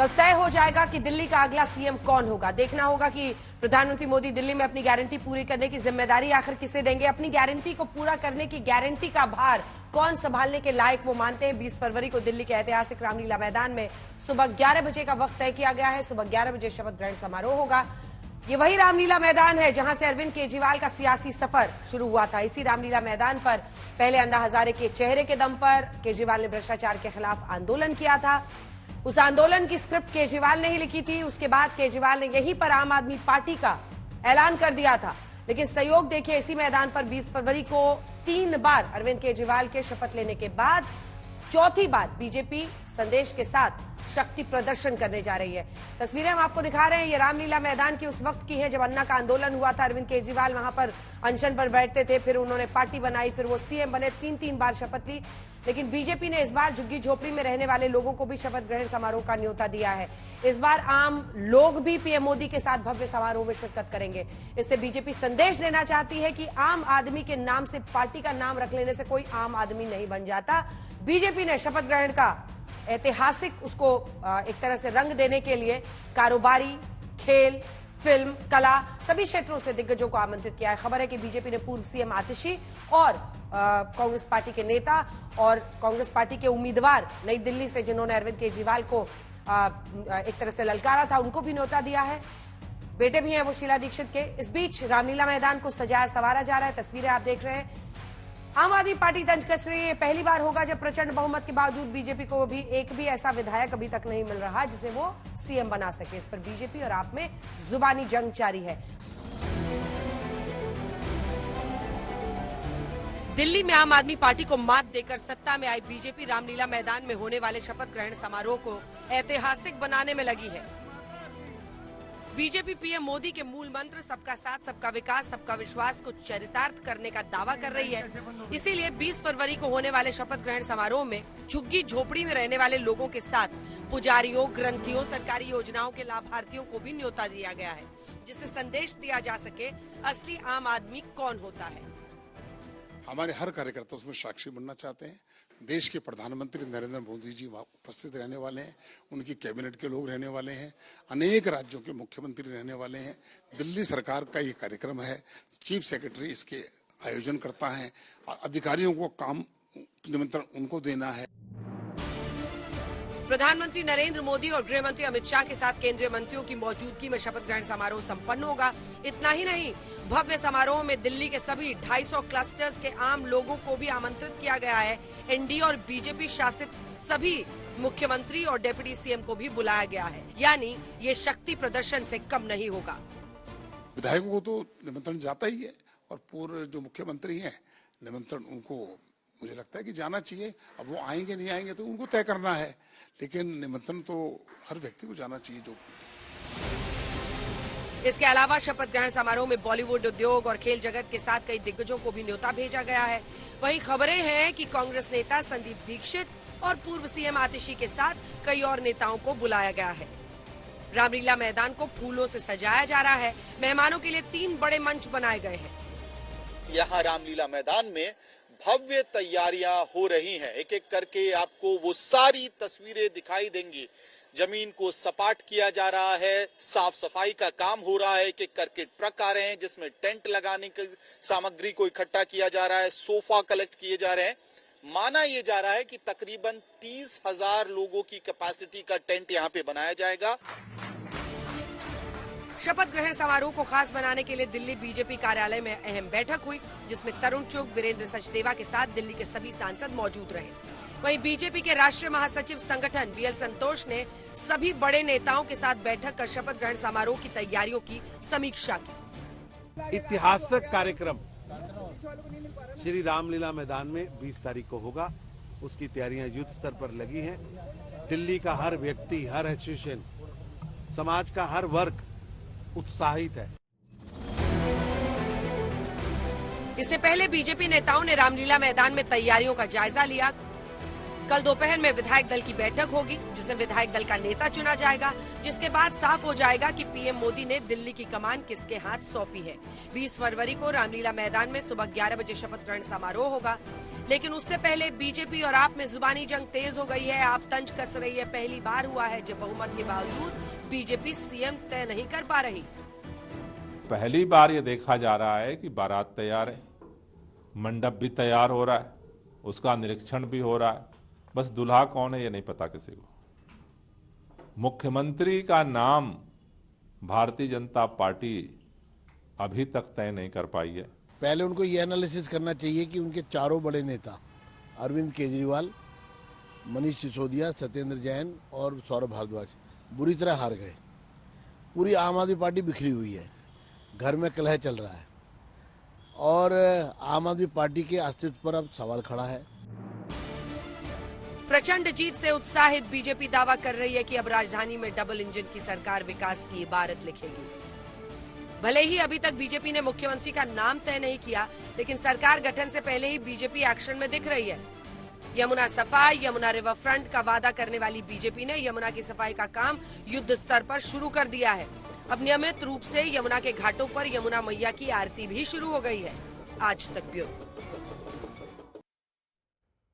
कल तय हो जाएगा कि दिल्ली का अगला सीएम कौन होगा। देखना होगा कि प्रधानमंत्री मोदी दिल्ली में अपनी गारंटी पूरी करने की जिम्मेदारी आखिर किसे देंगे। अपनी गारंटी को पूरा करने की गारंटी का भार कौन संभालने के लायक वो मानते हैं। 20 फरवरी को दिल्ली के ऐतिहासिक रामलीला मैदान में सुबह 11 बजे का वक्त तय किया गया है। सुबह 11 बजे शपथ ग्रहण समारोह होगा। ये वही रामलीला मैदान है जहां से अरविंद केजरीवाल का सियासी सफर शुरू हुआ था। इसी रामलीला मैदान पर पहले अन्ना हजारे के चेहरे के दम पर केजरीवाल ने भ्रष्टाचार के खिलाफ आंदोलन किया था। उस आंदोलन की स्क्रिप्ट केजरीवाल ने ही लिखी थी। उसके बाद केजरीवाल ने यहीं पर आम आदमी पार्टी का ऐलान कर दिया था। लेकिन संयोग देखिए, इसी मैदान पर 20 फरवरी को 3 बार अरविंद केजरीवाल के शपथ लेने के बाद चौथी बार बीजेपी संदेश के साथ शक्ति प्रदर्शन करने जा रही है। तस्वीरें हम आपको दिखा रहे हैं। ये रामलीला मैदान की उस वक्त की है जब अन्ना का आंदोलन हुआ था। अरविंद केजरीवाल वहां पर अनशन पर बैठते थे, फिर उन्होंने पार्टी बनाई, फिर वो सीएम बने, 3 बार शपथ ली। लेकिन बीजेपी ने इस बार झुग्गी झोपड़ी में रहने वाले लोगों को भी शपथ ग्रहण समारोह का न्योता दिया है। इस बार आम लोग भी पीएम मोदी के साथ भव्य समारोह में शिरकत करेंगे। इससे बीजेपी संदेश देना चाहती है कि आम आदमी के नाम से पार्टी का नाम रख लेने से कोई आम आदमी नहीं बन जाता। बीजेपी ने शपथ ग्रहण का ऐतिहासिक उसको एक तरह से रंग देने के लिए कारोबारी, खेल, फिल्म, कला सभी क्षेत्रों से दिग्गजों को आमंत्रित किया है। खबर है कि बीजेपी ने पूर्व सीएम आतिशी और कांग्रेस पार्टी के नेता और कांग्रेस पार्टी के उम्मीदवार नई दिल्ली से जिन्होंने अरविंद केजरीवाल को एक तरह से ललकारा था, उनको भी न्योता दिया है। बेटे भी हैं वो शीला दीक्षित के। इस बीच रामलीला मैदान को सजाया संवारा जा रहा है। तस्वीरें आप देख रहे हैं। आम आदमी पार्टी तंज कस रही है। ये पहली बार होगा जब प्रचंड बहुमत के बावजूद बीजेपी को भी एक भी ऐसा विधायक अभी तक नहीं मिल रहा जिसे वो सीएम बना सके। इस पर बीजेपी और आप में जुबानी जंग जारी है। दिल्ली में आम आदमी पार्टी को मात देकर सत्ता में आई बीजेपी रामलीला मैदान में होने वाले शपथ ग्रहण समारोह को ऐतिहासिक बनाने में लगी है। बीजेपी पीएम मोदी के मूल मंत्र सबका साथ, सबका विकास, सबका विश्वास को चरितार्थ करने का दावा कर रही है। इसीलिए 20 फरवरी को होने वाले शपथ ग्रहण समारोह में झुग्गी झोपड़ी में रहने वाले लोगों के साथ पुजारियों, ग्रंथियों, सरकारी योजनाओं के लाभार्थियों को भी न्योता दिया गया है, जिससे संदेश दिया जा सके असली आम आदमी कौन होता है। हमारे हर कार्यकर्ता उसमें साक्षी बनना चाहते हैं। देश के प्रधानमंत्री नरेंद्र मोदी जी वहाँ उपस्थित रहने वाले हैं, उनकी कैबिनेट के लोग रहने वाले हैं, अनेक राज्यों के मुख्यमंत्री रहने वाले हैं। दिल्ली सरकार का ये कार्यक्रम है, चीफ सेक्रेटरी इसके आयोजन करता है और अधिकारियों को काम निमंत्रण उनको देना है। प्रधानमंत्री नरेंद्र मोदी और गृह मंत्री अमित शाह के साथ केंद्रीय मंत्रियों की मौजूदगी में शपथ ग्रहण समारोह संपन्न होगा। इतना ही नहीं, भव्य समारोह में दिल्ली के सभी 250 क्लस्टर्स के आम लोगों को भी आमंत्रित किया गया है। एनडीए और बीजेपी शासित सभी मुख्यमंत्री और डिप्टी सीएम को भी बुलाया गया है। यानी ये शक्ति प्रदर्शन से कम नहीं होगा। विधायकों को तो निमंत्रण जाता ही है और पूर्व जो मुख्यमंत्री हैं निमंत्रण उनको मुझे लगता है कि जाना चाहिए। अब वो आएंगे नहीं आएंगे तो उनको तय करना है, लेकिन निमंत्रण तो हर व्यक्ति को जाना चाहिए। जो इसके अलावा शपथ ग्रहण समारोह में बॉलीवुड, उद्योग और खेल जगत के साथ कई दिग्गजों को भी न्योता भेजा गया है। वहीं खबरें हैं कि कांग्रेस नेता संदीप दीक्षित और पूर्व सीएम आतिशी के साथ कई और नेताओं को बुलाया गया है। रामलीला मैदान को फूलों से सजाया जा रहा है। मेहमानों के लिए 3 बड़े मंच बनाए गए हैं। यहाँ रामलीला मैदान में भव्य तैयारियां हो रही हैं। एक एक करके आपको वो सारी तस्वीरें दिखाई देंगी। जमीन को सपाट किया जा रहा है, साफ सफाई का काम हो रहा है। एक एक करके ट्रक आ रहे हैं जिसमें टेंट लगाने की सामग्री को इकट्ठा किया जा रहा है, सोफा कलेक्ट किए जा रहे हैं। माना यह जा रहा है कि तकरीबन 30,000 लोगों की कैपेसिटी का टेंट यहाँ पे बनाया जाएगा। शपथ ग्रहण समारोह को खास बनाने के लिए दिल्ली बीजेपी कार्यालय में अहम बैठक हुई, जिसमें तरुण चुग, वीरेंद्र सचदेवा के साथ दिल्ली के सभी सांसद मौजूद रहे। वहीं बीजेपी के राष्ट्रीय महासचिव संगठन वीएल संतोष ने सभी बड़े नेताओं के साथ बैठक कर शपथ ग्रहण समारोह की तैयारियों की समीक्षा की। ऐतिहासिक कार्यक्रम श्री रामलीला मैदान में 20 तारीख को होगा। उसकी तैयारियां युद्ध स्तर पर लगी हैं। दिल्ली का हर व्यक्ति, हर एसोसिएशन, समाज का हर वर्ग उत्साहित है। इससे पहले बीजेपी नेताओं ने रामलीला मैदान में तैयारियों का जायजा लिया। कल दोपहर में विधायक दल की बैठक होगी, जिसमें विधायक दल का नेता चुना जाएगा, जिसके बाद साफ हो जाएगा कि पीएम मोदी ने दिल्ली की कमान किसके हाथ सौंपी है। 20 फरवरी को रामलीला मैदान में सुबह 11 बजे शपथ ग्रहण समारोह होगा, लेकिन उससे पहले बीजेपी और आप में जुबानी जंग तेज हो गई है। आप तंज कस रही है। पहली बार हुआ है जब बहुमत के बावजूद बीजेपी सीएम तय नहीं कर पा रही। पहली बार ये देखा जा रहा है कि बारात तैयार है, मंडप भी तैयार हो रहा है, उसका निरीक्षण भी हो रहा है, बस दुल्हा कौन है ये नहीं पता किसी को। मुख्यमंत्री का नाम भारतीय जनता पार्टी अभी तक तय नहीं कर पाई है। पहले उनको ये एनालिसिस करना चाहिए कि उनके चारों बड़े नेता अरविंद केजरीवाल, मनीष सिसोदिया, सत्येंद्र जैन और सौरभ भारद्वाज बुरी तरह हार गए। पूरी आम आदमी पार्टी बिखरी हुई है, घर में कलह चल रहा है और आम आदमी पार्टी के अस्तित्व पर अब सवाल खड़ा है। प्रचंड जीत से उत्साहित बीजेपी दावा कर रही है कि अब राजधानी में डबल इंजन की सरकार विकास की इबारत लिखेगी। भले ही अभी तक बीजेपी ने मुख्यमंत्री का नाम तय नहीं किया, लेकिन सरकार गठन से पहले ही बीजेपी एक्शन में दिख रही है। यमुना सफाई, यमुना रिवर फ्रंट का वादा करने वाली बीजेपी ने यमुना की सफाई का काम युद्ध स्तर पर शुरू कर दिया है। अब नियमित रूप से यमुना के घाटों पर यमुना मैया की आरती भी शुरू हो गई है। आज तक ब्यूरो।